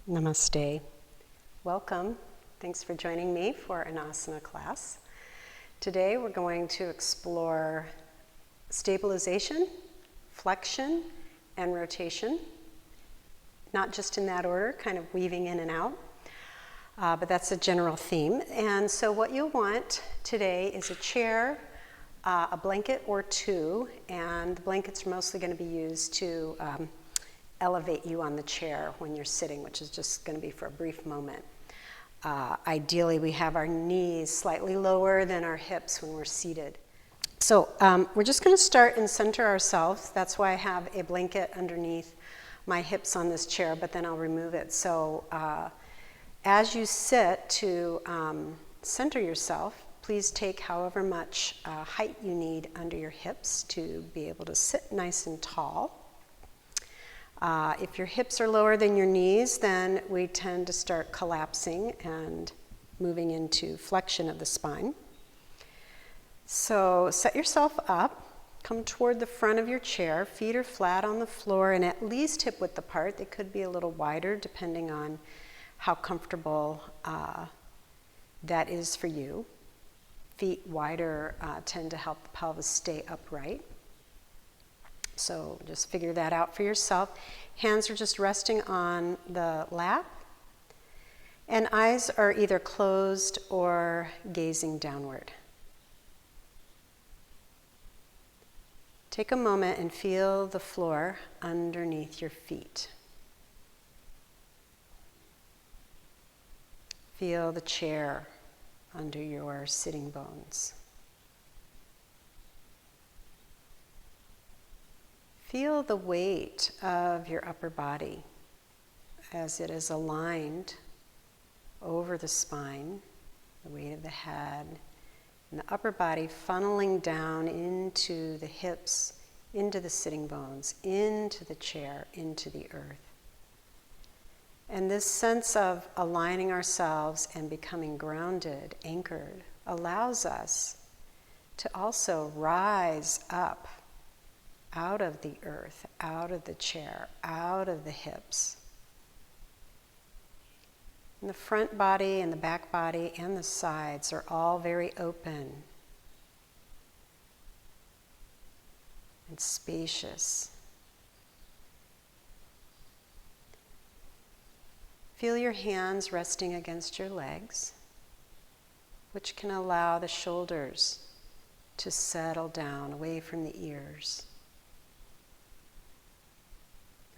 Namaste. Welcome. Thanks for joining me for an asana class. Today we're going to explore stabilization, flexion, and rotation. Not just in that order, kind of weaving in and out, but that's a general theme. And so what you'll want today is a chair, a blanket or two, and the blankets are mostly going to be used to elevate you on the chair when you're sitting, which is just going to be for a brief moment. Ideally, we have our knees slightly lower than our hips when we're seated. So we're just going to start and center ourselves. That's why I have a blanket underneath my hips on this chair, but then I'll remove it. So as you sit to center yourself, please take however much height you need under your hips to be able to sit nice and tall. If your hips are lower than your knees, then we tend to start collapsing and moving into flexion of the spine. So set yourself up, come toward the front of your chair, feet are flat on the floor and at least hip width apart. They could be a little wider depending on how comfortable that is for you. Feet wider tend to help the pelvis stay upright. So just figure that out for yourself. Hands are just resting on the lap. And eyes are either closed or gazing downward. Take a moment and feel the floor underneath your feet. Feel the chair under your sitting bones. Feel the weight of your upper body as it is aligned over the spine, the weight of the head, and the upper body funneling down into the hips, into the sitting bones, into the chair, into the earth. And this sense of aligning ourselves and becoming grounded, anchored, allows us to also rise up out of the earth, out of the chair, out of the hips. And the front body and the back body and the sides are all very open and spacious. Feel your hands resting against your legs, which can allow the shoulders to settle down away from the ears,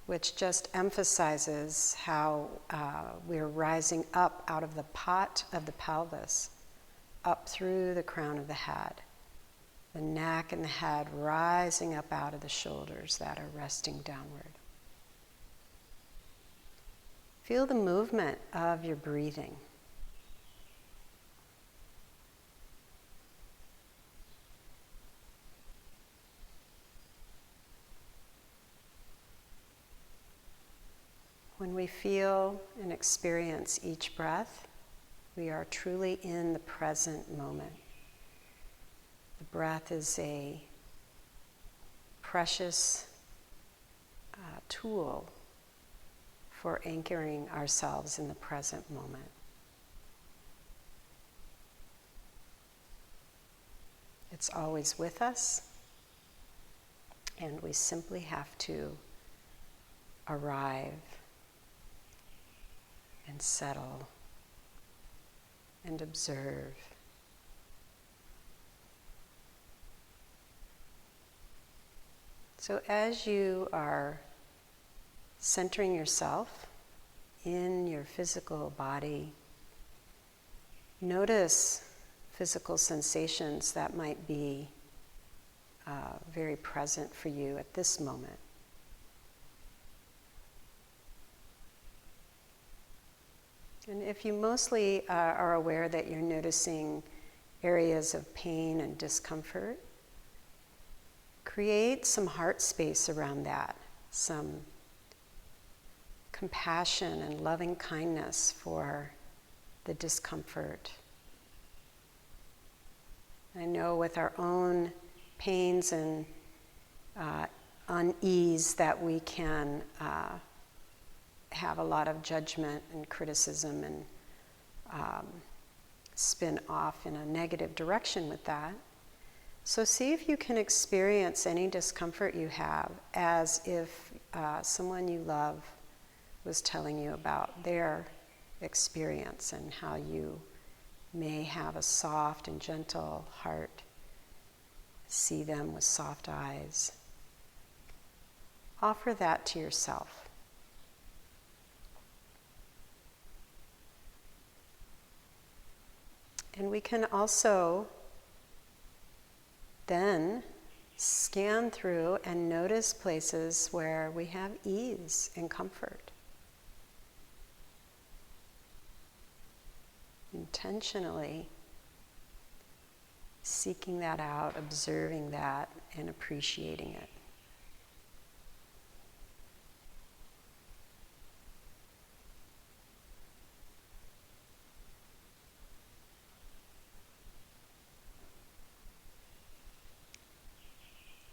which just emphasizes how we're rising up out of the pot of the pelvis, up through the crown of the head, the neck and the head rising up out of the shoulders that are resting downward. Feel the movement of your breathing. When we feel and experience each breath, we are truly in the present moment. The breath is a precious tool for anchoring ourselves in the present moment. It's always with us, and we simply have to arrive and settle and observe. So as you are centering yourself in your physical body, notice physical sensations that might be very present for you at this moment. And if you mostly are aware that you're noticing areas of pain and discomfort, create some heart space around that, some compassion and loving kindness for the discomfort. I know with our own pains and unease that we can have a lot of judgment and criticism and spin off in a negative direction with that. So see if you can experience any discomfort you have as if someone you love was telling you about their experience and how you may have a soft and gentle heart, see them with soft eyes. Offer that to yourself. And we can also then scan through and notice places where we have ease and comfort. Intentionally seeking that out, observing that, and appreciating it.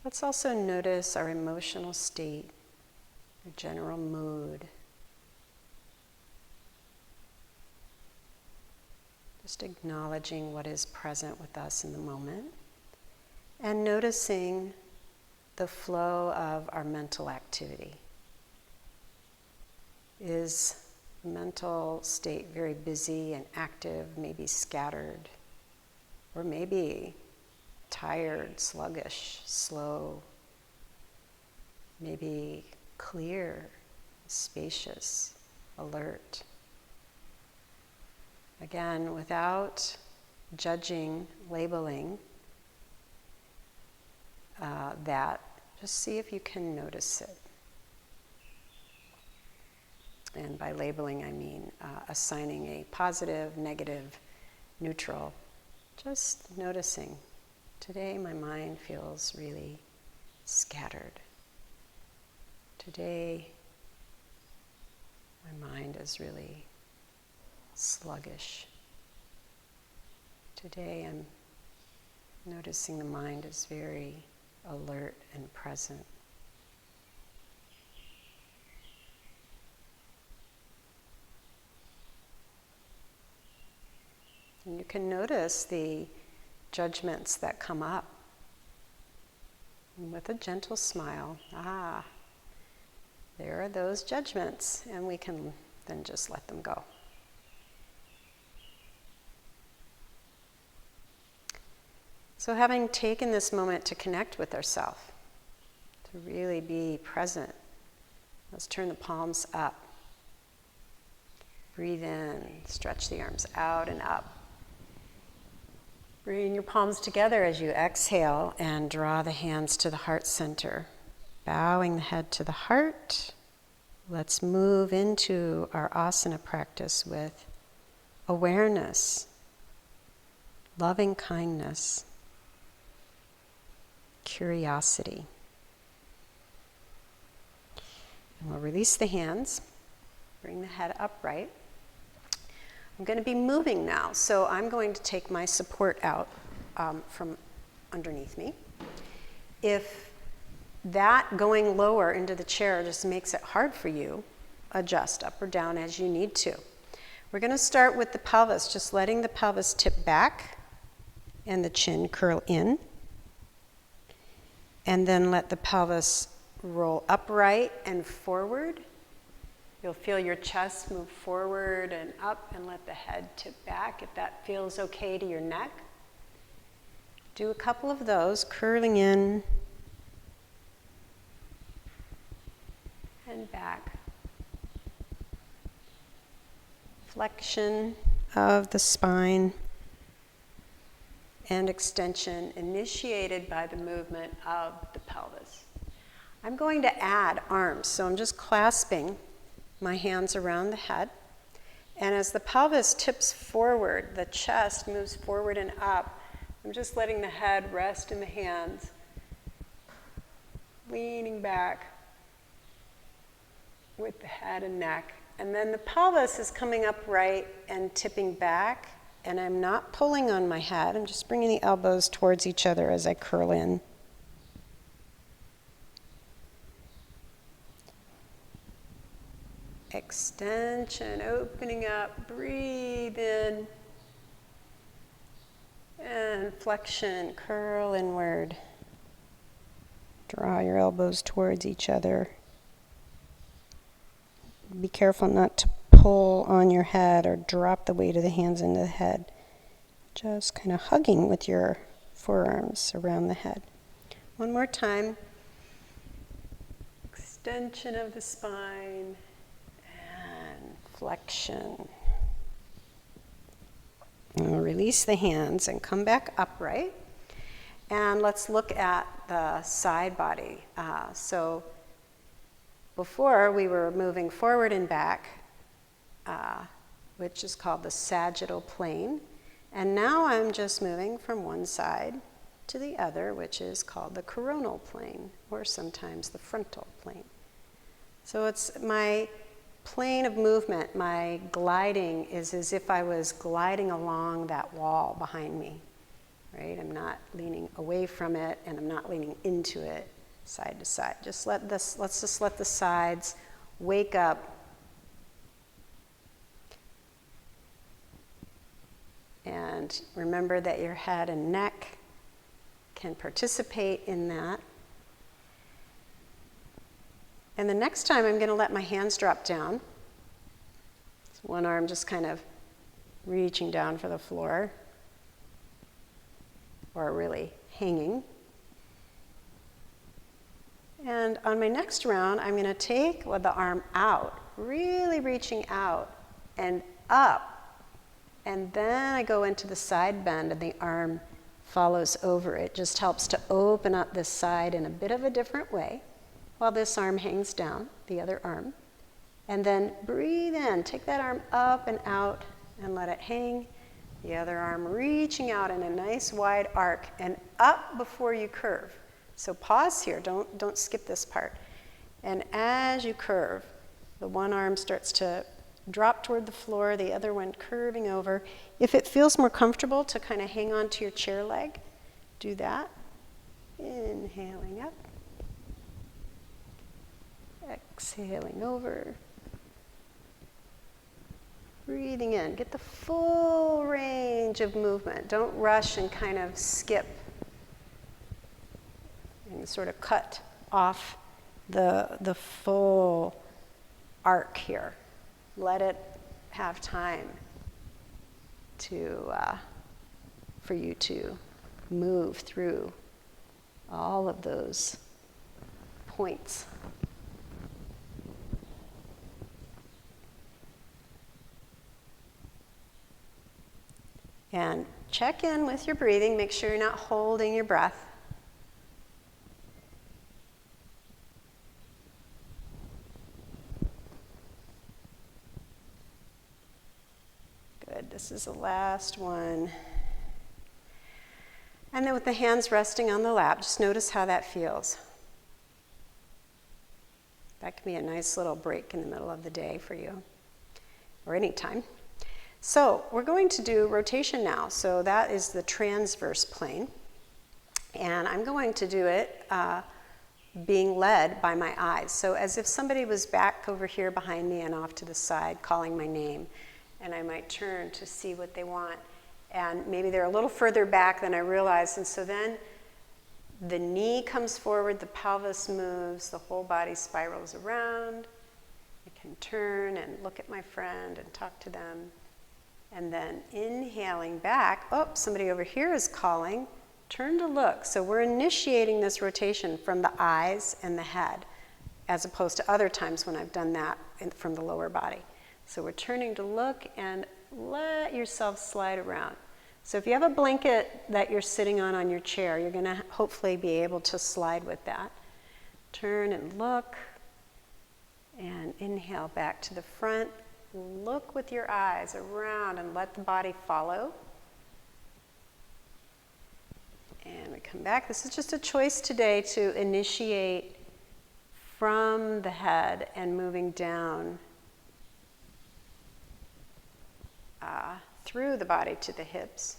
Let's also notice our emotional state, our general mood. Just acknowledging what is present with us in the moment and noticing the flow of our mental activity. Is the mental state very busy and active, maybe scattered, or maybe tired, sluggish, slow, maybe clear, spacious, alert? Again, without judging, labeling that, just see if you can notice it. And by labeling, I mean assigning a positive, negative, neutral. Just noticing. Today my mind feels really scattered. Today my mind is really sluggish. Today I'm noticing the mind is very alert and present. And you can notice the judgments that come up. And with a gentle smile, there are those judgments, and we can then just let them go. So having taken this moment to connect with ourselves, to really be present, let's turn the palms up. Breathe in, stretch the arms out and up. Bring your palms together as you exhale and draw the hands to the heart center. Bowing the head to the heart. Let's move into our asana practice with awareness, loving kindness, curiosity. And we'll release the hands, bring the head upright. I'm going to be moving now, so I'm going to take my support out from underneath me. If that going lower into the chair just makes it hard for you, adjust up or down as you need to. We're going to start with the pelvis, just letting the pelvis tip back and the chin curl in. And then let the pelvis roll upright and forward. You'll feel your chest move forward and up, and let the head tip back if that feels okay to your neck. Do a couple of those, curling in and back. Flexion of the spine and extension initiated by the movement of the pelvis. I'm going to add arms, so I'm just clasping my hands around the head. And as the pelvis tips forward, the chest moves forward and up. I'm just letting the head rest in the hands, leaning back with the head and neck. And then the pelvis is coming upright and tipping back. And I'm not pulling on my head. I'm just bringing the elbows towards each other as I curl in. Extension, opening up, breathe in. And flexion, curl inward. Draw your elbows towards each other. Be careful not to pull on your head or drop the weight of the hands into the head. Just kind of hugging with your forearms around the head. One more time. Extension of the spine and flexion. And release the hands and come back upright. And let's look at the side body. So before we were moving forward and back, which is called the sagittal plane. And now I'm just moving from one side to the other, which is called the coronal plane, or sometimes the frontal plane. So it's my plane of movement, my gliding is as if I was gliding along that wall behind me, right? I'm not leaning away from it, and I'm not leaning into it side to side. Let's just let the sides wake up. And remember that your head and neck can participate in that. And the next time I'm going to let my hands drop down. So one arm just kind of reaching down for the floor, or really hanging. And on my next round, I'm going to take the arm out, really reaching out and up. And then I go into the side bend and the arm follows over. It just helps to open up this side in a bit of a different way while this arm hangs down, the other arm. And then breathe in, take that arm up and out and let it hang. The other arm reaching out in a nice wide arc and up before you curve. So pause here, don't skip this part. And as you curve, the one arm starts to drop toward the floor, the other one curving over. If it feels more comfortable to kind of hang on to your chair leg, do that. Inhaling up. Exhaling over. Breathing in. Get the full range of movement. Don't rush and kind of skip and sort of cut off the full arc here. Let it have time for you to move through all of those points. And check in with your breathing. Make sure you're not holding your breath. Good. This is the last one. And then with the hands resting on the lap, just notice how that feels. That can be a nice little break in the middle of the day for you, or any time. So we're going to do rotation now. So that is the transverse plane. And I'm going to do it being led by my eyes. So as if somebody was back over here behind me and off to the side calling my name. And I might turn to see what they want. And maybe they're a little further back than I realized. And so then the knee comes forward, the pelvis moves, the whole body spirals around. I can turn and look at my friend and talk to them. And then inhaling back, oh, somebody over here is calling, turn to look. So we're initiating this rotation from the eyes and the head, as opposed to other times when I've done that from the lower body. So we're turning to look and let yourself slide around. So if you have a blanket that you're sitting on your chair, you're going to hopefully be able to slide with that. Turn and look, and inhale back to the front. Look with your eyes around and let the body follow. And we come back. This is just a choice today to initiate from the head and moving down through the body to the hips.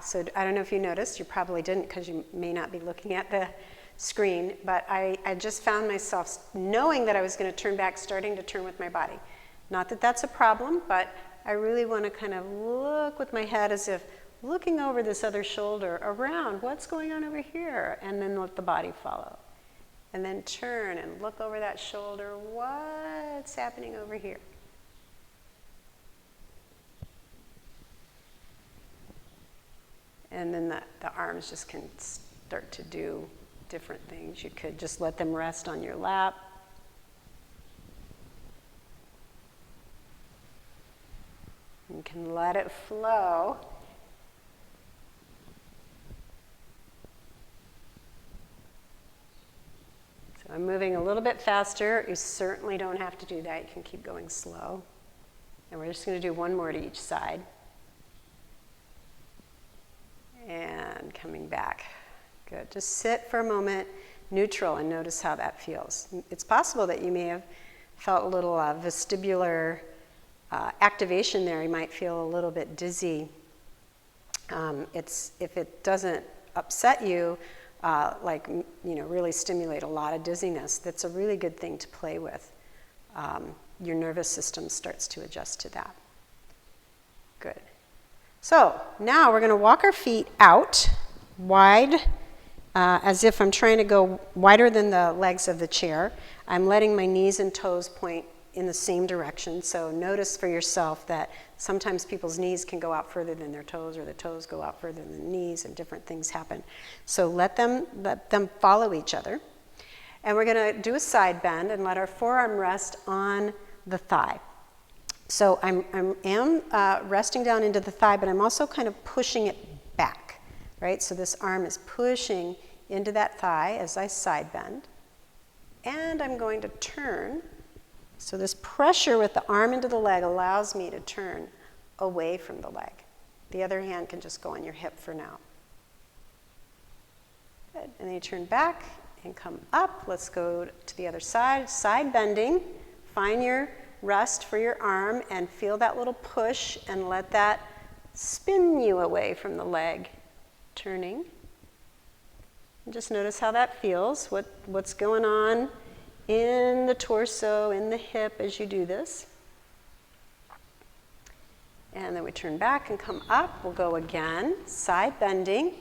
So I don't know if you noticed, you probably didn't because you may not be looking at the screen, but I just found myself knowing that I was going to turn back, starting to turn with my body. Not that that's a problem, but I really want to kind of look with my head as if looking over this other shoulder, around, what's going on over here, and then let the body follow. And then turn and look over that shoulder, what's happening over here? And then the arms just can start to do different things. You could just let them rest on your lap. You can let it flow. So I'm moving a little bit faster. You certainly don't have to do that. You can keep going slow. And we're just going to do one more to each side. And coming back. Good. Just sit for a moment, neutral, and notice how that feels. It's possible that you may have felt a little vestibular activation there. You might feel a little bit dizzy. If it doesn't upset you, really stimulate a lot of dizziness, that's a really good thing to play with. Your nervous system starts to adjust to that. Good. So now we're going to walk our feet out wide, as if I'm trying to go wider than the legs of the chair. I'm letting my knees and toes point in the same direction. So notice for yourself that sometimes people's knees can go out further than their toes, or the toes go out further than the knees, and different things happen. So let them follow each other. And we're going to do a side bend and let our forearm rest on the thigh. So I am resting down into the thigh, but I'm also kind of pushing it back, right? So this arm is pushing into that thigh as I side bend. And I'm going to turn. So this pressure with the arm into the leg allows me to turn away from the leg. The other hand can just go on your hip for now. Good. And then you turn back and come up. Let's go to the other side. Side bending. Find your rest for your arm and feel that little push and let that spin you away from the leg. Turning. And just notice how that feels, what's going on in the torso, in the hip as you do this. And then we turn back and come up. We'll go again, side bending,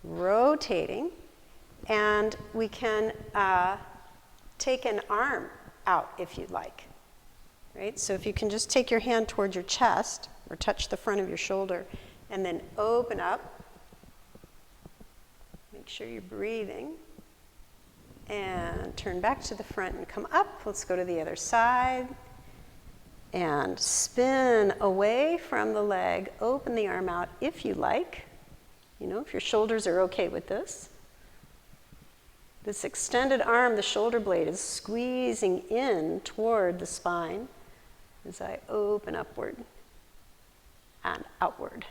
rotating, and we can take an arm out if you'd like. Right? So if you can just take your hand towards your chest or touch the front of your shoulder and then open up. Make sure you're breathing. And turn back to the front and come up. Let's go to the other side. And spin away from the leg. Open the arm out if you like. If your shoulders are okay with this. This extended arm, the shoulder blade, is squeezing in toward the spine as I open upward and outward.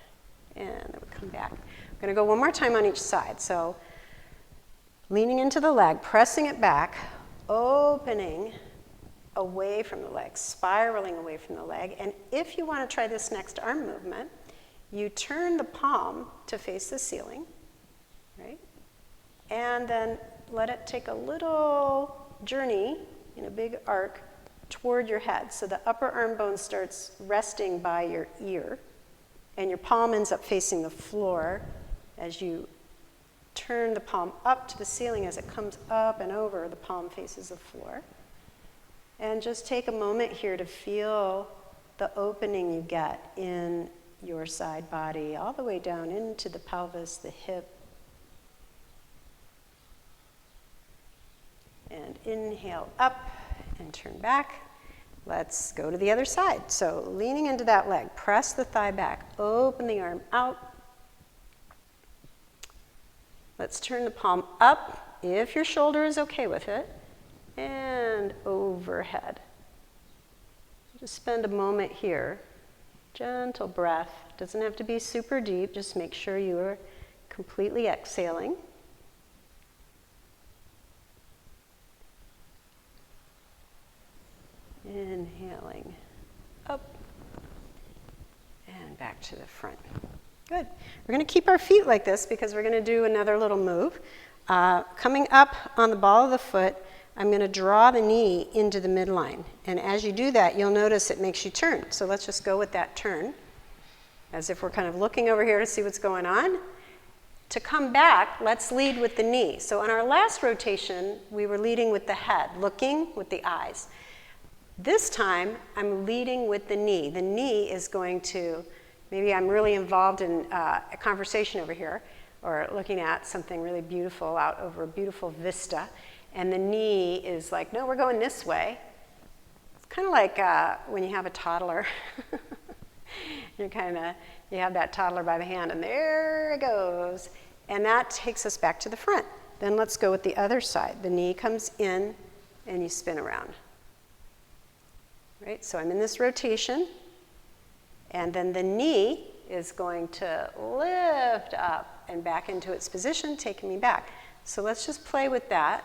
And then we come back. I'm going to go one more time on each side. So leaning into the leg, pressing it back, opening away from the leg, spiraling away from the leg. And if you want to try this next arm movement, you turn the palm to face the ceiling, right? And then let it take a little journey in a big arc toward your head. So the upper arm bone starts resting by your ear, and your palm ends up facing the floor as you turn the palm up to the ceiling. As it comes up and over, the palm faces the floor. And just take a moment here to feel the opening you get in your side body, all the way down into the pelvis, the hip. And inhale up and turn back. Let's go to the other side. So leaning into that leg, press the thigh back, open the arm out. Let's turn the palm up, if your shoulder is okay with it, and overhead. Just spend a moment here. Gentle breath. Doesn't have to be super deep. Just make sure you are completely exhaling. Inhaling up and back to the front. Good. We're going to keep our feet like this because we're going to do another little move. Coming up on the ball of the foot, I'm going to draw the knee into the midline. And as you do that, you'll notice it makes you turn. So let's just go with that turn, as if we're kind of looking over here to see what's going on. To come back, let's lead with the knee. So on our last rotation, we were leading with the head, looking with the eyes. This time, I'm leading with the knee. The knee is going to, maybe I'm really involved in a conversation over here, or looking at something really beautiful out over a beautiful vista, and the knee is like, no, we're going this way. It's kind of like when you have a toddler. You have that toddler by the hand, and there it goes. And that takes us back to the front. Then let's go with the other side. The knee comes in, and you spin around. Right? So I'm in this rotation, and then the knee is going to lift up and back into its position, taking me back. So let's just play with that.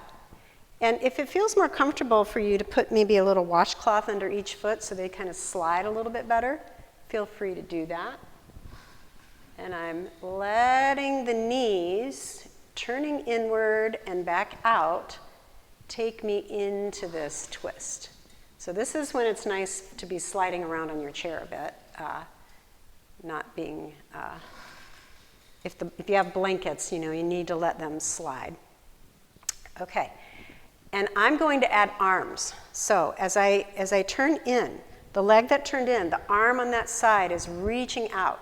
And if it feels more comfortable for you to put maybe a little washcloth under each foot so they kind of slide a little bit better, feel free to do that. And I'm letting the knees, turning inward and back out, take me into this twist. So this is when it's nice to be sliding around on your chair a bit, not being, if you have blankets, you need to let them slide. Okay, and I'm going to add arms. So as I turn in, the leg that turned in, the arm on that side is reaching out.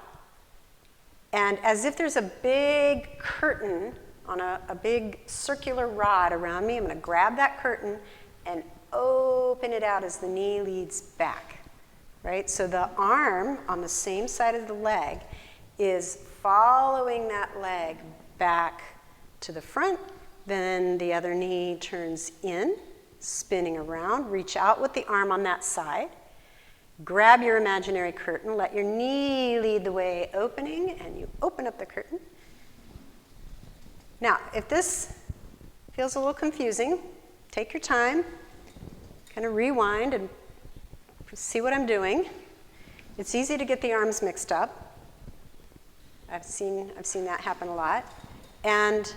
And as if there's a big curtain on a big circular rod around me, I'm going to grab that curtain and open it out as the knee leads back. Right? So the arm on the same side of the leg is following that leg back to the front. Then the other knee turns in, spinning around. Reach out with the arm on that side. Grab your imaginary curtain. Let your knee lead the way, opening, and you open up the curtain. Now, if this feels a little confusing, take your time, kind of rewind and see what I'm doing. It's easy to get the arms mixed up. I've seen that happen a lot. And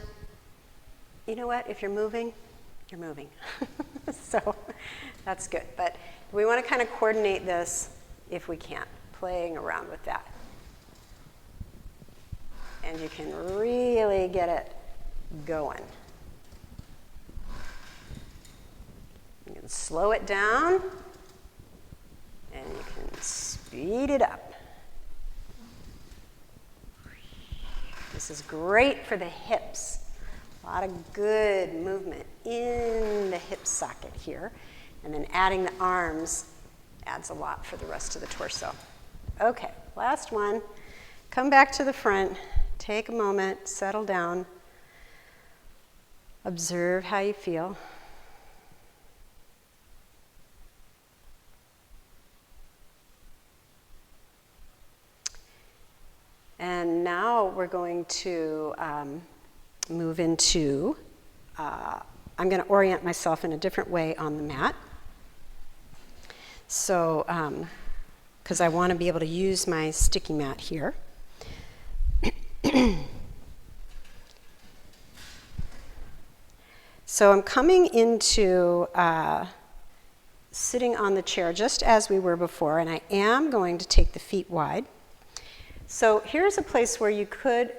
you know what? If you're moving, you're moving. So that's good. But we want to kind of coordinate this if we can, playing around with that. And you can really get it going. You can slow it down, and you can speed it up. This is great for the hips. A lot of good movement in the hip socket here. And then adding the arms adds a lot for the rest of the torso. Okay, last one. Come back to the front. Take a moment, settle down. Observe how you feel. And now we're going to move into, I'm going to orient myself in a different way on the mat. So, because I want to be able to use my sticky mat here. So I'm coming into sitting on the chair just as we were before, and I am going to take the feet wide. So here's a place where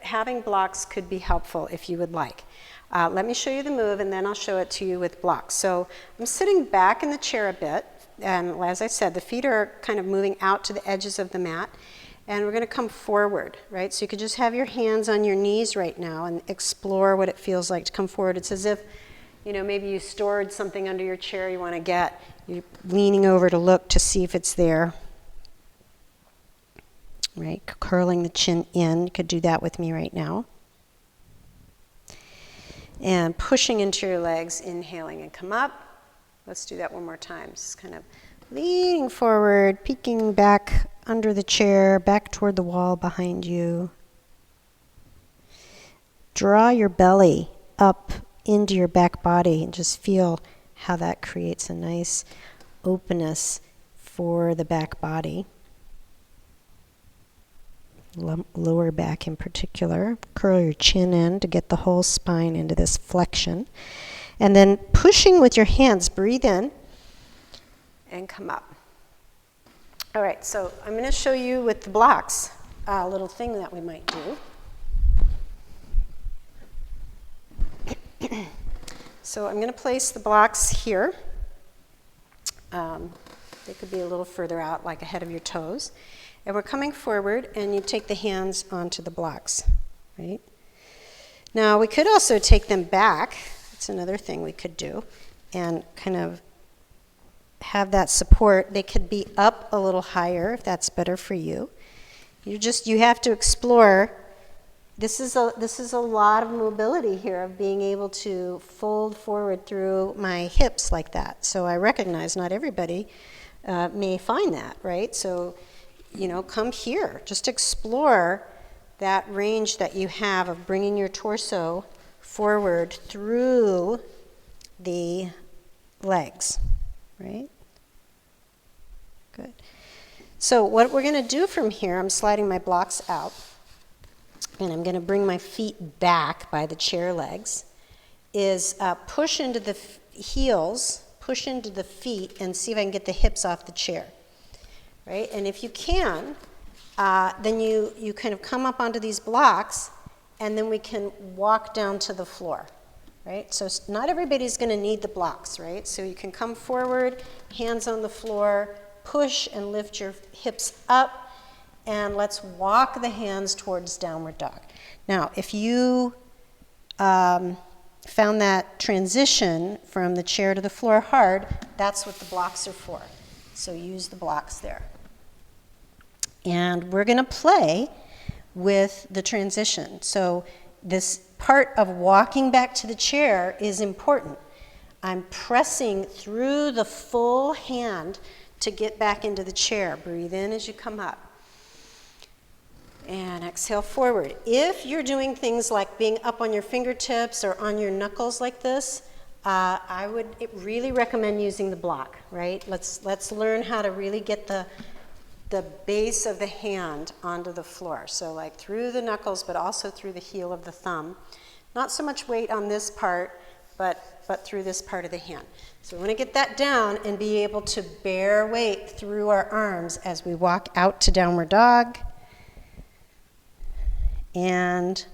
having blocks could be helpful if you would like. Let me show you the move, and then I'll show it to you with blocks. So I'm sitting back in the chair a bit, and as I said, the feet are kind of moving out to the edges of the mat, and we're going to come forward, right? So you could just have your hands on your knees right now and explore what it feels like to come forward. It's as if, maybe you stored something under your chair you want to get. You're leaning over to look to see if it's there. Right, curling the chin in. You could do that with me right now. And pushing into your legs, inhaling and come up. Let's do that one more time. Just kind of leaning forward, peeking back under the chair, back toward the wall behind you. Draw your belly up into your back body and just feel how that creates a nice openness for the back body. lower back in particular. Curl your chin in to get the whole spine into this flexion. And then pushing with your hands, breathe in and come up. All right, so I'm going to show you with the blocks a little thing that we might do. So I'm going to place the blocks here. They could be a little further out, like ahead of your toes. And we're coming forward, and you take the hands onto the blocks, right? Now, we could also take them back. That's another thing we could do, and kind of have that support. They could be up a little higher if that's better for you. You have to explore. This is a lot of mobility here, of being able to fold forward through my hips like that. So I recognize not everybody may find that, right? So, come here. Just explore that range that you have of bringing your torso forward through the legs, right? Good. So what we're going to do from here, I'm sliding my blocks out, and I'm going to bring my feet back by the chair legs, is push into the heels, push into the feet, and see if I can get the hips off the chair, right? And if you can, then you kind of come up onto these blocks, and then we can walk down to the floor, right? So not everybody's going to need the blocks, right? So you can come forward, hands on the floor, push and lift your hips up, and let's walk the hands towards downward dog. Now, if you found that transition from the chair to the floor hard, that's what the blocks are for. So use the blocks there. And we're going to play with the transition. So this part of walking back to the chair is important. I'm pressing through the full hand to get back into the chair. Breathe in as you come up. And exhale forward. If you're doing things like being up on your fingertips or on your knuckles like this, I would really recommend using the block, right? Let's learn how to really get the base of the hand onto the floor. So like through the knuckles, but also through the heel of the thumb. Not so much weight on this part, but through this part of the hand. So we want to get that down and be able to bear weight through our arms as we walk out to downward dog and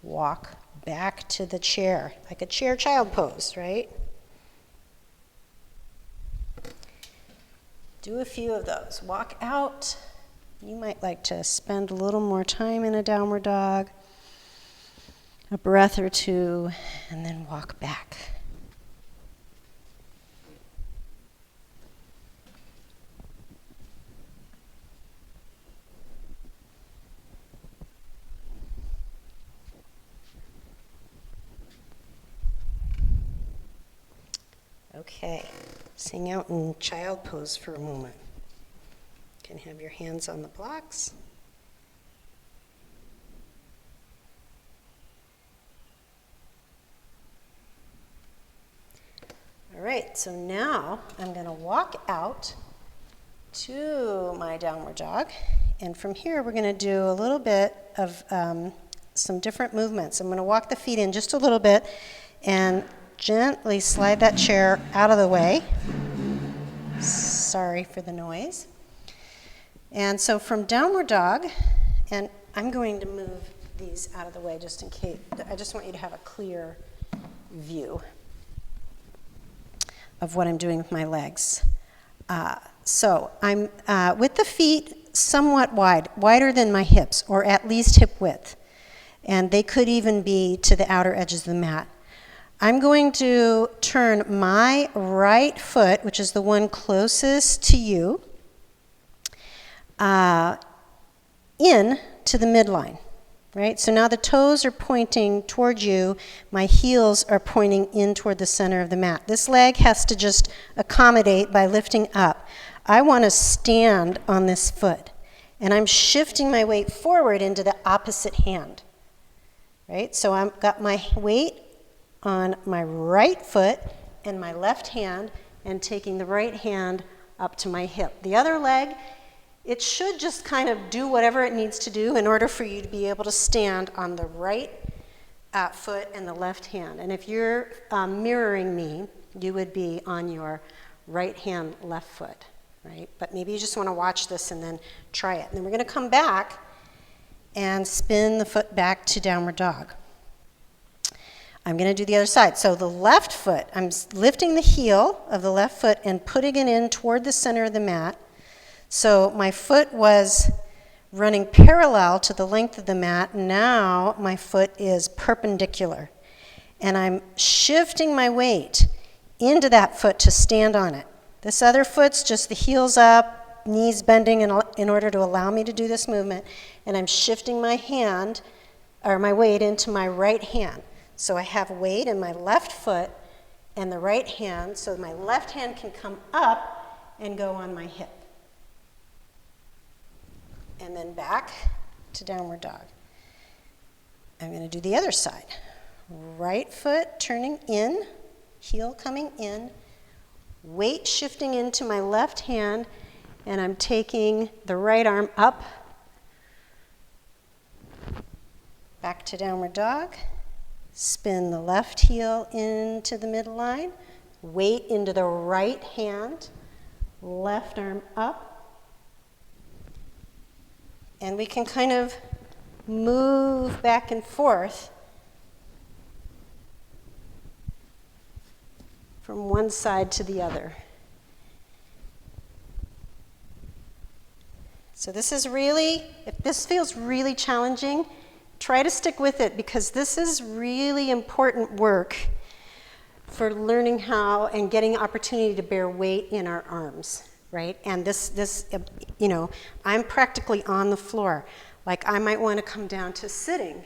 walk back to the chair, like a chair child pose, right? Do a few of those. Walk out. You might like to spend a little more time in a downward dog, a breath or two, and then walk back. Okay, sing out in child pose for a moment. You can have your hands on the blocks. All right, so now I'm going to walk out to my downward dog, and from here we're going to do a little bit of some different movements. I'm going to walk the feet in just a little bit and gently slide that chair out of the way. Sorry for the noise. And so from downward dog, and I'm going to move these out of the way just in case. I just want you to have a clear view of what I'm doing with my legs. So I'm with the feet somewhat wide, wider than my hips, or at least hip width. And they could even be to the outer edges of the mat. I'm going to turn my right foot, which is the one closest to you, in to the midline, right? So now the toes are pointing toward you. My heels are pointing in toward the center of the mat. This leg has to just accommodate by lifting up. I want to stand on this foot, and I'm shifting my weight forward into the opposite hand, right? So I've got my weight on my right foot and my left hand, and taking the right hand up to my hip. The other leg it should just kind of do whatever it needs to do in order for you to be able to stand on the right foot and the left hand. And if you're mirroring me, you would be on your right hand, left foot, right? But maybe you just want to watch this and then try it. And then we're going to come back and spin the foot back to downward dog. I'm going to do the other side. So the left foot, I'm lifting the heel of the left foot and putting it in toward the center of the mat. So my foot was running parallel to the length of the mat. Now my foot is perpendicular. And I'm shifting my weight into that foot to stand on it. This other foot's just the heels up, knees bending in order to allow me to do this movement. And I'm shifting my hand, or my weight, into my right hand. So I have weight in my left foot and the right hand, so my left hand can come up and go on my hip. And then back to downward dog. I'm going to do the other side. Right foot turning in, heel coming in, weight shifting into my left hand, and I'm taking the right arm up, back to downward dog. Spin the left heel into the midline, weight into the right hand, left arm up, and we can kind of move back and forth from one side to the other. So this is really, if this feels really challenging, try to stick with it, because this is really important work for learning how and getting opportunity to bear weight in our arms, right? And this, you know, I'm practically on the floor. Like I might want to come down to sitting,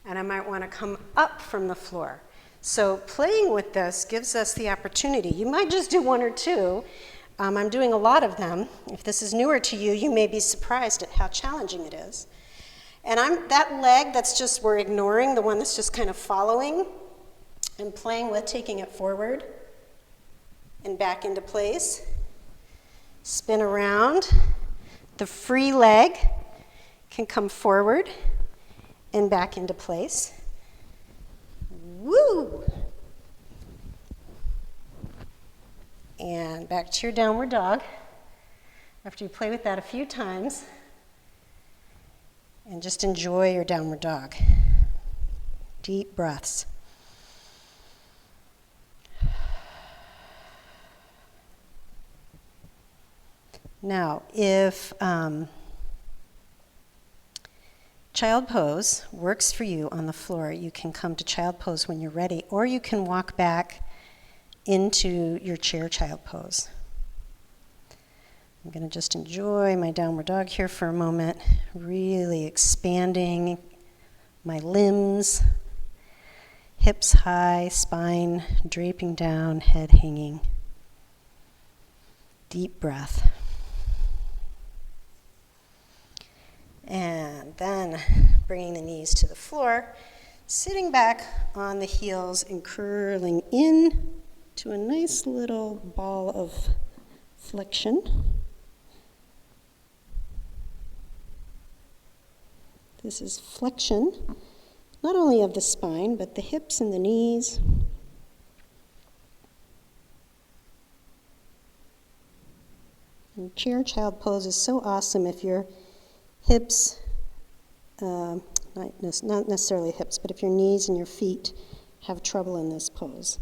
and I might want to come up from the floor. So playing with this gives us the opportunity. You might just do one or two. I'm doing a lot of them. If this is newer to you, you may be surprised at how challenging it is. And that leg that's just, we're ignoring, the one that's just kind of following and playing with, taking it forward and back into place. Spin around. The free leg can come forward and back into place. Woo! And back to your downward dog. After you play with that a few times, and just enjoy your downward dog. Deep breaths. Now, if child pose works for you on the floor, you can come to child pose when you're ready, or you can walk back into your chair child pose. I'm going to just enjoy my downward dog here for a moment, really expanding my limbs, hips high, spine draping down, head hanging. Deep breath. And then bringing the knees to the floor, sitting back on the heels and curling in to a nice little ball of flexion. This is flexion, not only of the spine, but the hips and the knees. And chair child pose is so awesome if your hips, not necessarily hips, but if your knees and your feet have trouble in this pose.